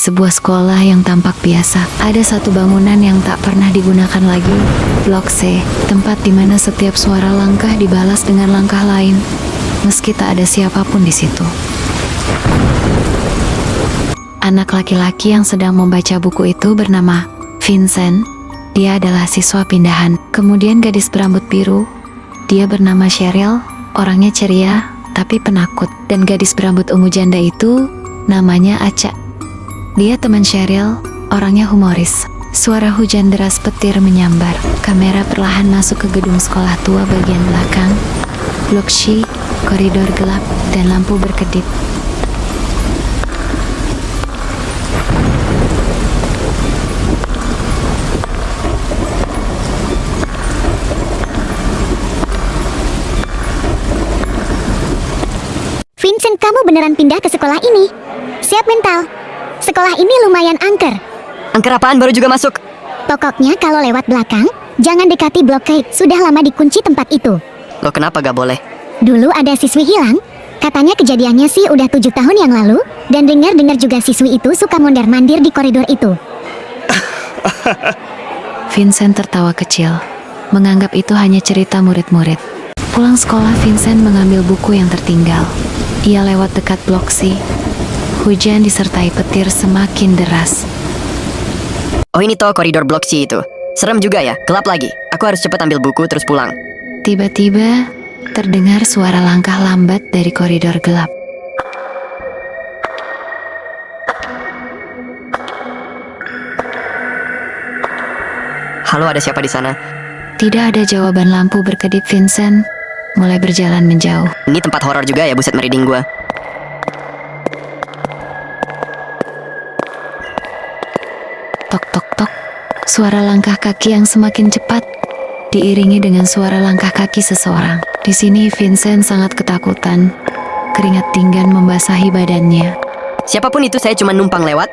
sebuah sekolah yang tampak biasa, ada satu bangunan yang tak pernah digunakan lagi. Blok C, tempat di mana setiap suara langkah dibalas dengan langkah lain, meski tak ada siapapun di situ. Anak laki-laki yang sedang membaca buku itu bernama Vincent. Dia adalah siswa pindahan. Kemudian gadis berambut biru, dia bernama Cheryl. Orangnya ceria, tapi penakut. Dan gadis berambut ungu janda itu namanya Aca. Dia teman Cheryl, orangnya humoris. Suara hujan deras petir menyambar. Kamera perlahan masuk ke gedung sekolah tua bagian belakang. Blok C, koridor gelap, dan lampu berkedip. Vincent, kamu beneran pindah ke sekolah ini? Siap mental. Sekolah ini lumayan angker. Angker apaan baru juga masuk? Pokoknya kalau lewat belakang, jangan dekati blok K. Sudah lama dikunci tempat itu. Loh kenapa gak boleh? Dulu ada siswi hilang. Katanya kejadiannya sih udah 7 tahun yang lalu. Dan dengar-dengar juga siswi itu suka mondar-mandir di koridor itu. Vincent tertawa kecil, menganggap itu hanya cerita murid-murid. Pulang sekolah, Vincent mengambil buku yang tertinggal. Ia lewat dekat blok C. Hujan disertai petir semakin deras. Oh ini toh koridor blok C itu. Serem juga ya, gelap lagi. Aku harus cepat ambil buku terus pulang. Tiba-tiba terdengar suara langkah lambat dari koridor gelap. Halo, ada siapa di sana? Tidak ada jawaban. Lampu berkedip. Vincent mulai berjalan menjauh. Ini tempat horor juga ya, buset merinding gua. Tok tok tok. Suara langkah kaki yang semakin cepat diiringi dengan suara langkah kaki seseorang. Di sini Vincent sangat ketakutan. Keringat dingin membasahi badannya. Siapapun itu, saya cuma numpang lewat.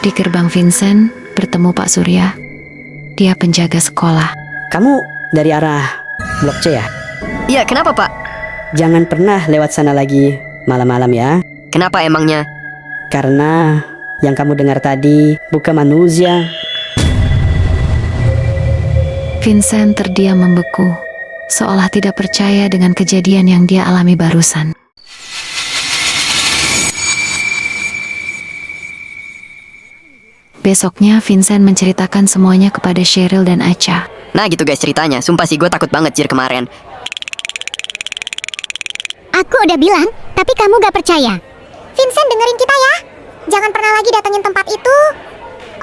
Di gerbang Vincent bertemu Pak Surya. Dia penjaga sekolah. Kamu dari arah blok C ya? Iya, kenapa pak? Jangan pernah lewat sana lagi malam-malam ya. Kenapa emangnya? Karena yang kamu dengar tadi bukan manusia. Vincent terdiam membeku, seolah tidak percaya dengan kejadian yang dia alami barusan. Besoknya Vincent menceritakan semuanya kepada Cheryl dan Aca. Nah gitu guys ceritanya. Sumpah sih gue takut banget Jir kemarin. Aku udah bilang, tapi kamu gak percaya. Vincent, dengerin kita ya. Jangan pernah lagi datengin tempat itu.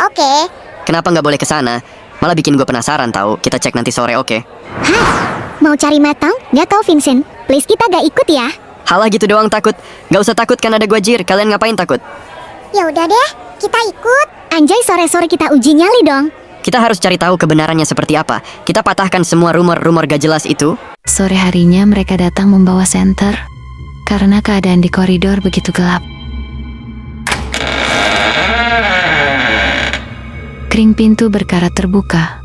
Oke. Kenapa nggak boleh ke sana? Malah bikin gue penasaran tahu. Kita cek nanti sore, oke? Hah? Mau cari matang? Gak kau Vincent. Please kita gak ikut ya. Halah gitu doang takut. Gak usah takut kan ada gue Jir. Kalian ngapain takut? Ya udah deh, kita ikut. Anjay, sore-sore kita uji nyali dong. Kita harus cari tahu kebenarannya seperti apa. Kita patahkan semua rumor-rumor gak jelas itu. Sore harinya mereka datang membawa senter karena keadaan di koridor begitu gelap. Kering pintu berkarat terbuka.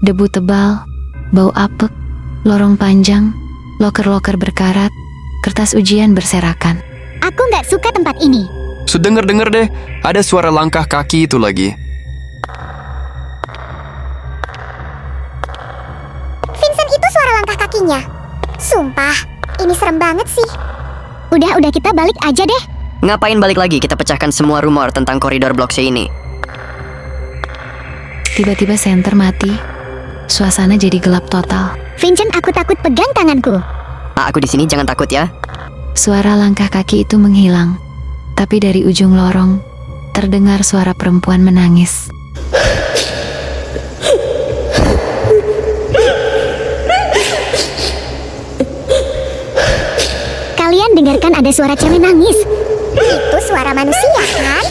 Debu tebal, bau apek, lorong panjang, loker-loker berkarat, kertas ujian berserakan. Aku gak suka tempat ini. Sedengar-dengar deh, ada suara langkah kaki itu lagi. Vincent, itu suara langkah kakinya. Sumpah, ini serem banget sih. Udah kita balik aja deh. Ngapain balik lagi? Kita pecahkan semua rumor tentang koridor blok C ini. Tiba-tiba senter mati. Suasana jadi gelap total. Vincent, aku takut, pegang tanganku. Aku di sini, jangan takut ya. Suara langkah kaki itu menghilang. Tapi dari ujung lorong terdengar suara perempuan menangis. Kalian dengarkan ada suara cewek nangis. Itu suara manusia kan?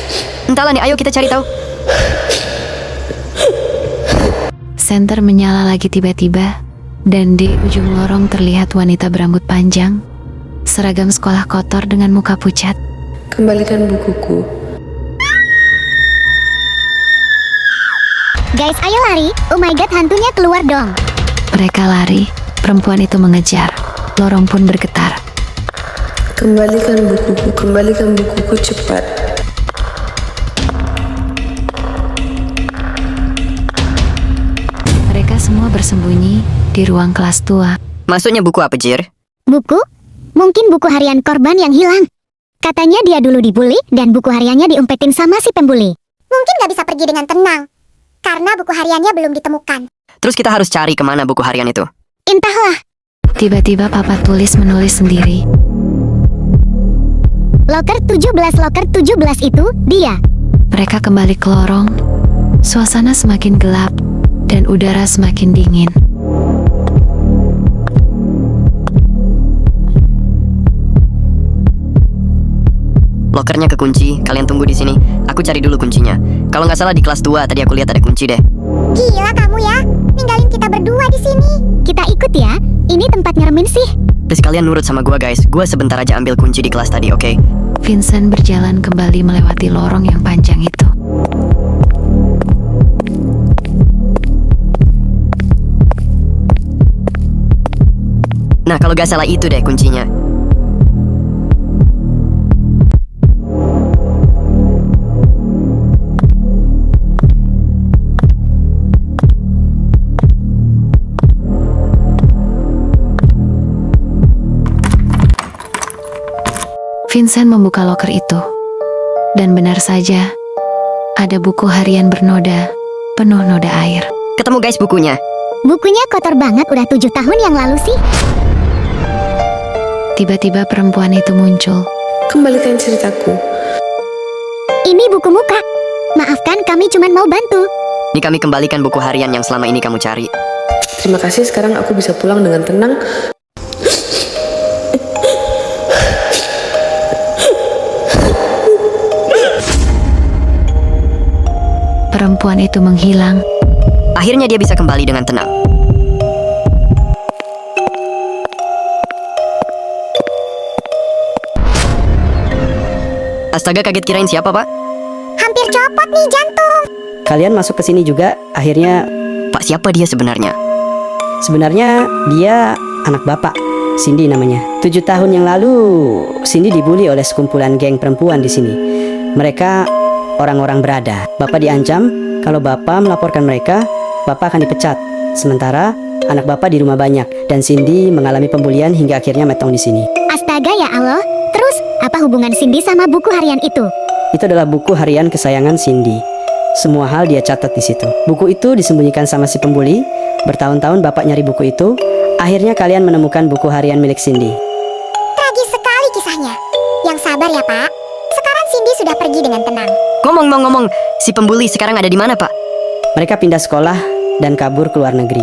Entahlah nih, ayo kita cari tahu. Senter menyala lagi tiba-tiba, dan di ujung lorong terlihat wanita berambut panjang, seragam sekolah kotor dengan muka pucat. Kembalikan bukuku. Guys, ayo lari. Oh my god, hantunya keluar dong. Mereka lari, perempuan itu mengejar. Lorong pun bergetar. Kembalikan bukuku cepat. Mereka semua bersembunyi di ruang kelas tua. Maksudnya buku apa, Jir? Buku? Mungkin buku harian korban yang hilang. Katanya dia dulu dibully dan buku hariannya diumpetin sama si pembuli. Mungkin gak bisa pergi dengan tenang, karena buku hariannya belum ditemukan. Terus kita harus cari kemana buku harian itu. Entahlah, Tiba-tiba papa menulis sendiri. loker 17 itu dia. Mereka kembali ke lorong. Suasana semakin gelap dan udara semakin dingin. Lokernya kekunci, kalian tunggu di sini. Aku cari dulu kuncinya. Kalau nggak salah di kelas 2 tadi aku lihat ada kunci deh. Gila kamu ya, ninggalin kita berdua di sini. Kita ikut ya, ini tempat nyeremin sih. Please kalian nurut sama gua guys. Gua sebentar aja ambil kunci di kelas tadi, oke? Vincent berjalan kembali melewati lorong yang panjang itu. Nah kalau nggak salah itu deh kuncinya. Vincent membuka loker itu. Dan benar saja, ada buku harian bernoda, penuh noda air. Ketemu guys bukunya. Bukunya kotor banget, udah 7 tahun yang lalu sih. Tiba-tiba perempuan itu muncul. Kembalikan ceritaku. Ini bukumu, Kak. Maafkan, kami cuma mau bantu. Ini kami kembalikan buku harian yang selama ini kamu cari. Terima kasih, sekarang aku bisa pulang dengan tenang. Perempuan itu menghilang. Akhirnya dia bisa kembali dengan tenang. Astaga, kaget, kirain siapa, Pak? Hampir copot nih jantung. Kalian masuk ke sini juga, akhirnya Pak, siapa dia sebenarnya? sebenarnya dia anak bapak, Cindy namanya. 7 tahun yang lalu, Cindy dibully oleh sekumpulan geng perempuan di sini. Mereka orang-orang berada. Bapak diancam, kalau bapak melaporkan mereka, bapak akan dipecat. Sementara anak bapak di rumah banyak, dan Cindy mengalami pembulian hingga akhirnya metong di sini. Astaga ya Allah. Terus, apa hubungan Cindy sama buku harian itu? Itu adalah buku harian kesayangan Cindy. Semua hal dia catat di situ. Buku itu disembunyikan sama si pembuli. Bertahun-tahun bapak nyari buku itu. Akhirnya kalian menemukan buku harian milik Cindy. Tragis sekali kisahnya. Yang sabar ya, Pak. Sekarang Cindy sudah pergi dengan tenang. Ngomong-ngomong, si pembuli sekarang ada di mana, Pak? Mereka pindah sekolah dan kabur ke luar negeri.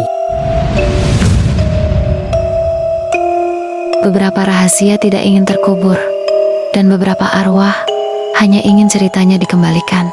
Beberapa rahasia tidak ingin terkubur, dan beberapa arwah hanya ingin ceritanya dikembalikan.